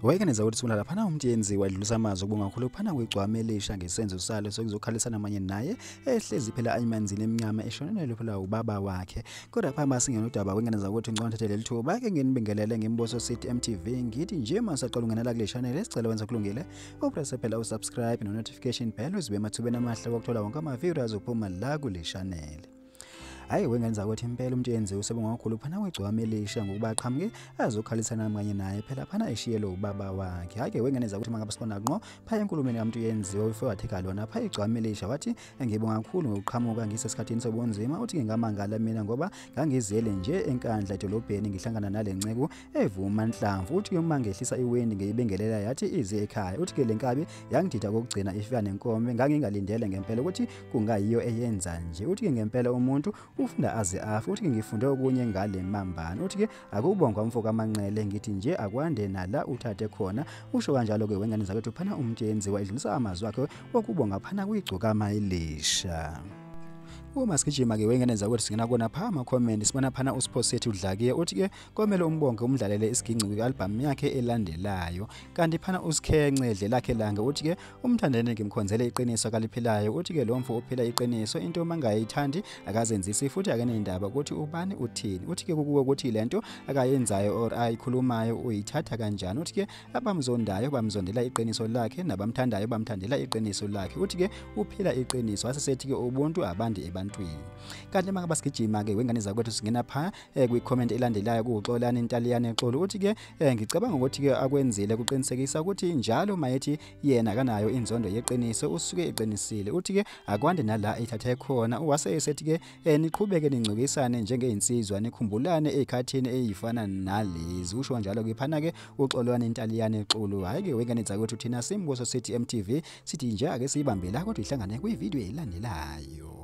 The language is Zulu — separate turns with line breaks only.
Wayekeneza ukuthi sibona laphana uMntuyenziwa edlulisa amazwi okubonga kakhulu phana kwiGcokama Elitsha ngesenzo salo sokuzokhalisana amanye naye ehlezi phela emanzini eminyama eshonelwe phela ubaba wakhe. Kodwa phamba singena udaba wengeneza ukuthi ngicela thathe leli thuba ke nginibingelele ngemboso City MTV ngithi nje masaqala ungenela kule channel esicela wenza kulungile upress phela usubscribe no notification bell uzibe emathubeni amahle okuthola wonke ama-videos azophuma la kule channel. Hayi wengenza ukuthi impela uMntuyenziwa usebonga kakhulu phana kwiGcokama Elitsha ngokuba aqhamuke azokhalisana amanye naye phela phana eshiyelo ubaba wakhe. Hayi wengeneza ukuthi mangabe sibona ngqo phaya enkulumeni kaMntuyenziwa uFewatheka lona phaya iGcokama Elitsha wathi ngibonga kakhulu ngokuqhamuka ngisesikhathini sobunzima uthi ngingamangala mina ngoba ngangizele nje enkandla edolobheni ngihlangana nale ncebo evuma Nhlamvu uthi uma ngehlisa iwendi ngiyibengelela yathi ize ekhaya uthi ke lenkabi yangidida kokugcina ifika nenkomo ngangingalindele ngempela ukuthi kungayiyo eyenza nje uthi ke ngempela umuntu ufunda aze afa uthi ngifunde okunye ngale mambana uthi ke akubonga umfoko amanqele ngithi nje akwande nala uthathe khona usho kanjalo ke wenganiza kwethu phana uMntuyenziwa edlulisa amazwi akhe okubonga phana kwiGcokama Elitsha. Uma sigijima ke wengeneza ukuthi singena kona pha ama comment sibona phana uSiphosethi uDlakiye uthi ke komele umbonge umdlalele isiginci kwi-album yakhe elandelayo kanti phana uSikhencedle lakhe langa uthi ke umthandane ngimkhonzele iqiniso akaliphilayo uthi ke lo mfo uphila iqiniso into mangayithandi akazenzisi futhi akenendaba ukuthi ubani uthini uthi ke kukuwe ukuthi lento akayenzayo or ayikhulumayo uyithatha kanjani uthi ke abamzondayo bamzondela iqiniso lakhe nabamthandayo bamthandela iqiniso lakhe uthi ke uphila iqiniso wasesethi ke ubuntu abandi ebantwini. Kanti manje basigijima ke wenganiza kwethu singena pha kwi-comment elandelayo kuXolani Intaliyane Exolo uthi ke ngicabanga ukuthi ke akwenzile kuqinisekisa ukuthi njalo mayethi yena kanayo inzondo yeqiniso usuke eqinisile uthi ke akwande nala ethathe khona wase esethi ke niqhubeke nincukisane njengeinsizwa nikhumbulane ezikhathini ezifana nalezi usho njalo ke phana ke uXolani Intaliyane Exolo. Hayi ke wenganiza kwethu thina simboso City MTV sithi nje ake siyibambe la kodwa ihlangane kwi-video elandelayo.